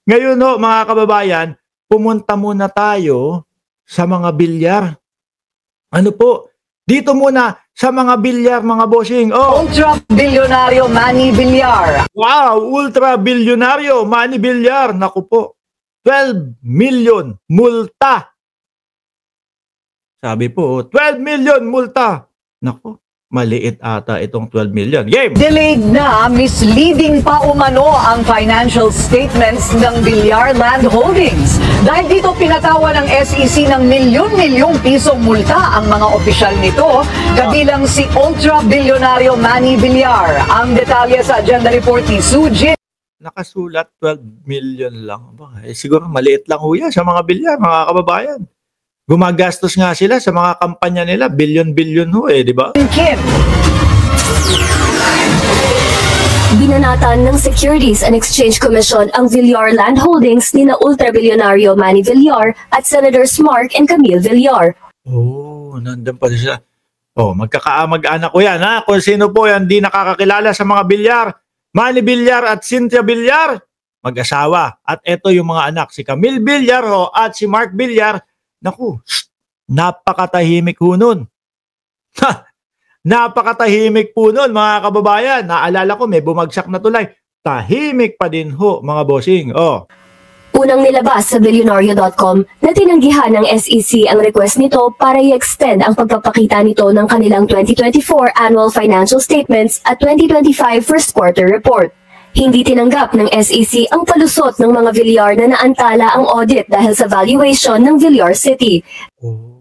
Ngayon ho, mga kababayan, pumunta muna tayo sa mga bilyar. Ano po? Dito muna sa mga bilyar, mga bossing. Oh, Ultra-bilyonaryo Manny Villar. wow, ultra-bilyonaryo Manny Villar. Naku po, 12 million multa. Sabi po, 12 million multa. Naku, maliit ata itong 12 million. Game! Delayed na, misleading pa umano ang financial statements ng Villar Land Holdings. Dahil dito pinatawa ng SEC ng milyon-milyong pisong multa ang mga opisyal nito, kabilang si ultra-bilyonaryo Manny Villar. Ang detalye sa agenda report ni Sujin. Nakasulat 12 million lang. Siguro maliit lang ho yan sa mga bilyar, mga kababayan. Gumagastos nga sila sa mga kampanya nila, bilyon-bilyon ho di ba? Kim. Binanatan ng Securities and Exchange Commission ang Villar Land Holdings ni na ultra-bilyonaryo Manny Villar at Senators Mark and Camille Villar. Oh, nandun pa siya. Oh, magkakaamag-anak ko yan ha. Kung sino po yan di nakakakilala sa mga bilyar. Manny Villar at Cynthia Villar, mag-asawa. At ito yung mga anak, si Camille Villar at si Mark Villar. Naku, napakatahimik ho nun. Napakatahimik po nun, mga kababayan. Naalala ko, may bumagsak na tulay. Tahimik pa din ho, mga bossing. Oh. Unang nilabas sa Billionario.com na tinanggihan ng SEC ang request nito para i-extend ang pagpapakita nito ng kanilang 2024 annual financial statements at 2025 first quarter report. Hindi tinanggap ng SEC ang palusot ng mga Villar na naantala ang audit dahil sa valuation ng Villar City. Oh.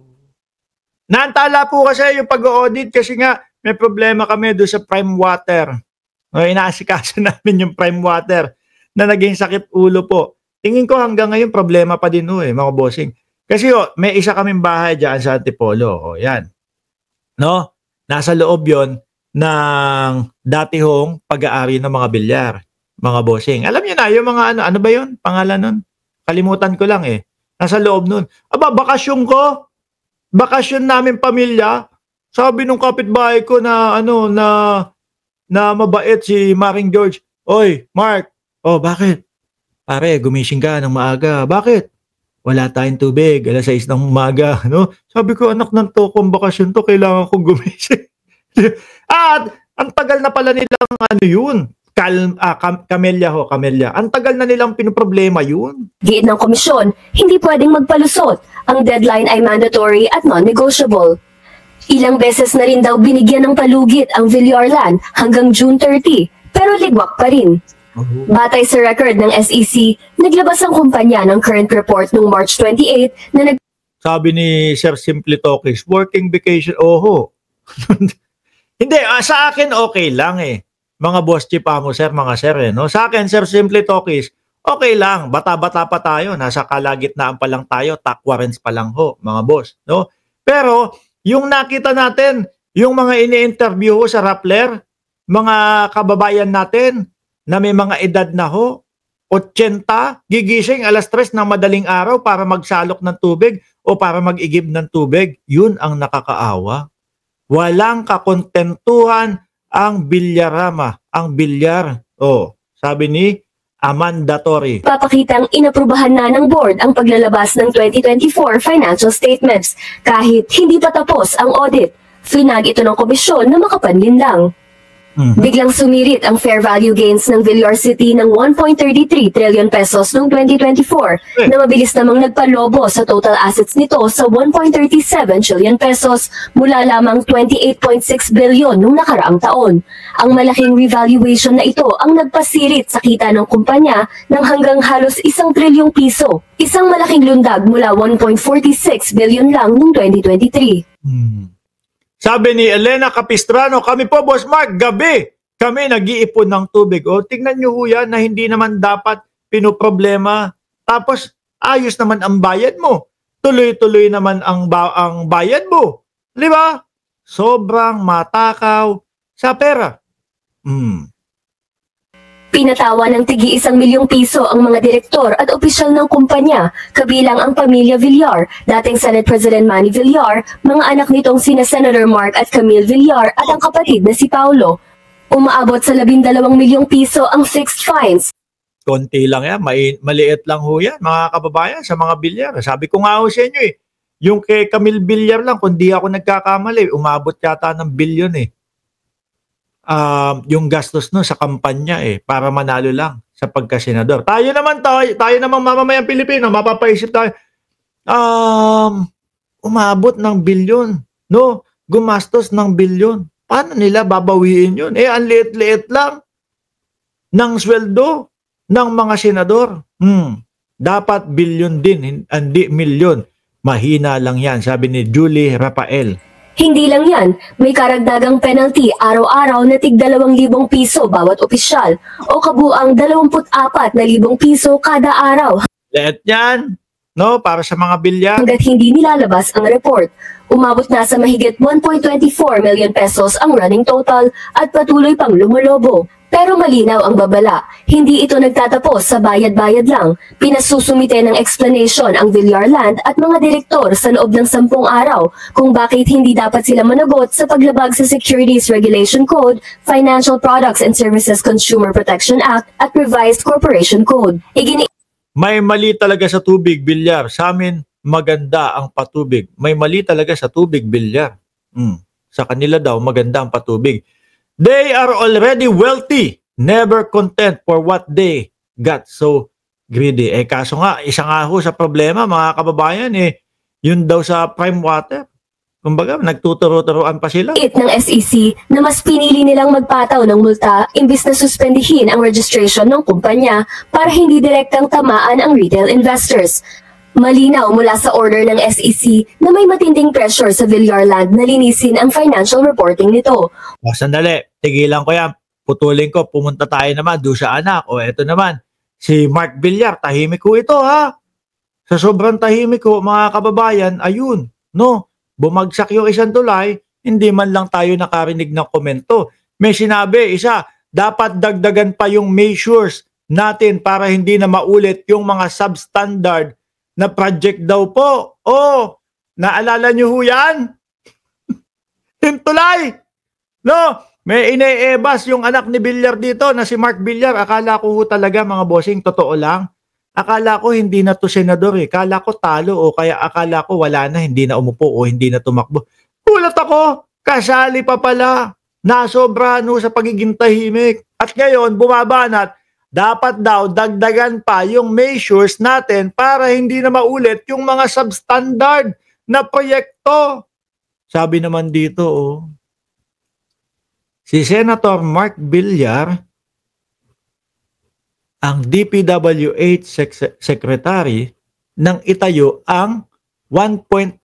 Naantala po kasi yung pag-audit kasi nga may problema kami doon sa Prime Water. Inaasikaso namin yung Prime Water na naging sakit ulo po. Tingin ko hanggang ngayon problema pa din mga bossing. Kasi may isa kaming bahay dyan sa Antipolo. Yan. No? Nasa loob yon ng dati hong pag-aari ng mga bilyar, mga bossing. Alam niyo na, yung mga ano ba yun? Pangalan nun? Kalimutan ko lang Nasa loob nun. Aba, bakasyon ko. Bakasyon namin pamilya. Sabi nung kapitbahay ko na na mabait si Maring George. Oy, Mark. Oh, bakit? Pare, gumising ka ng maaga. Bakit? Wala tayong tubig. Alas 6 ng umaga. No? Sabi ko, anak ng tokong bakasyon to. Kailangan kong gumising. At ang tagal na pala nilang yun. Camellia. Ang tagal na nilang pinoproblema yun. Giit ng komisyon, hindi pwedeng magpalusot. Ang deadline ay mandatory at non-negotiable. Ilang beses na rin daw binigyan ng palugit ang Villar Land hanggang June 30, pero ligwak pa rin. Batay sa record ng SEC, naglabas ang kumpanya ng current report noong March 28 na Sabi ni Sir Simply Talkies, working vacation, Hindi, sa akin okay lang Mga boss chief mo, sir, mga sir no? Sa akin, Sir Simply Talkies, okay lang. Bata-bata pa tayo. Nasa kalagitnaan pa lang tayo. Takwarens pa lang mga boss. No? Pero, yung nakita natin, yung mga ini-interview sa Rappler, mga kababayan natin, na may mga edad na 80, gigising alas 3 ng madaling araw para magsalok ng tubig o para mag-igib ng tubig. Yun ang nakakaawa. Walang kakontentuhan ang bilyarama, ang bilyar. Sabi ni mandatory. Papakitang inaprubahan na ng board ang paglalabas ng 2024 financial statements kahit hindi pa tapos ang audit. Finag ito ng komisyon na makapanlin lang. Biglang sumirit ang fair value gains ng Villar City ng 1.33 trillion pesos noong 2024 na mabilis namang nagpalobo sa total assets nito sa 1.37 trillion pesos mula lamang 28.6 billion noong nakaraang taon. Ang malaking revaluation na ito ang nagpasirit sa kita ng kumpanya ng hanggang halos 1 trilyong piso. Isang malaking lundag mula 1.46 billion lang noong 2023. Sabi ni Elena Capistrano, kami po, Boss Mark, gabi kami nag-iipon ng tubig. Tingnan nyo yan na hindi naman dapat pinoproblema. Tapos, ayos naman ang bayad mo. Tuloy-tuloy naman ang bayad mo. Di ba? Sobrang matakaw sa pera. Pinatawa ng tigi 1 milyong piso ang mga direktor at opisyal ng kumpanya, kabilang ang pamilya Villar, dating Senate President Manny Villar, mga anak nitong sina Senator Mark at Camille Villar at ang kapatid na si Paulo. Umaabot sa 12 milyong piso ang fixed fines. konti lang yan, maliit lang ho yan, mga kababayan, sa mga bilyar. Sabi ko nga ho sa inyo yung kay Camille Villar lang, kung di ako nagkakamali, umabot yata ng bilyon yung gastos no sa kampanya para manalo lang sa pagkasenador. Tayo naman mamamayang Pilipino, mapapaisip tayo, umabot ng bilyon, no? Gumastos ng bilyon. Paano nila babawiin yun? Ang liit-liit lang ng sweldo ng mga senador. Dapat bilyon din, hindi milyon. Mahina lang yan, sabi ni Julie Rafael. Hindi lang yan, may karagdagang penalty araw-araw na tig 2,000 piso bawat opisyal o kabuang 24,000 piso kada araw. Liit yan, no? Para sa mga bilyar. Hanggat hindi nilalabas ang report. Umabot na sa mahigit 1.24 million pesos ang running total at patuloy pang lumulobo. Pero malinaw ang babala, hindi ito nagtatapos sa bayad-bayad lang. Pinasusumite ng explanation ang Villar Land at mga direktor sa loob ng 10 araw kung bakit hindi dapat sila managot sa paglabag sa Securities Regulation Code, Financial Products and Services Consumer Protection Act at Revised Corporation Code. May mali talaga sa tubig, bilyar. Sa amin, maganda ang patubig. May mali talaga sa tubig, bilyar. Sa kanila daw, maganda ang patubig. They are already wealthy, never content for what they got. So greedy. Kaso nga, isa nga ho sa problema, mga kababayan, yun daw sa prime water. Kumbaga, nagtuturo-turuan pa sila. Ng SEC na mas pinili nilang magpataw ng multa imbis na suspendihin ang registration ng kumpanya para hindi direktang tamaan ang retail investors. Malinaw mula sa order ng SEC na may matinding pressure sa Villar Land na linisin ang financial reporting nito. Sandali, tigilan ko yan. Putulin ko, pumunta tayo naman doon sa anak. Eto naman, si Mark Villar, tahimik ko ito ha. Sa sobrang tahimik ko, mga kababayan, ayun, no, bumagsak yung isang tulay, hindi man lang tayo nakarinig ng komento. May sinabi, isa, dapat dagdagan pa yung measures natin para hindi na maulit yung mga substandard na project daw po. Naalala nyo ho yan? Yung tulay. No, may ine-ebas yung anak ni Villar dito na si Mark Villar. Akala ko ho talaga, mga bossing, totoo lang. Akala ko hindi na to senador Akala ko talo o kaya akala ko wala na, hindi na umupo o hindi na tumakbo. Kulat ako, kasali pa pala. Nasobra sa pagiging tahimik. At ngayon, bumabanat. Dapat daw dagdagan pa yung measures natin para hindi na maulit yung mga substandard na proyekto. Sabi naman dito, si Senator Mark Villar, ang DPWH Secretary, nang itayo ang 1.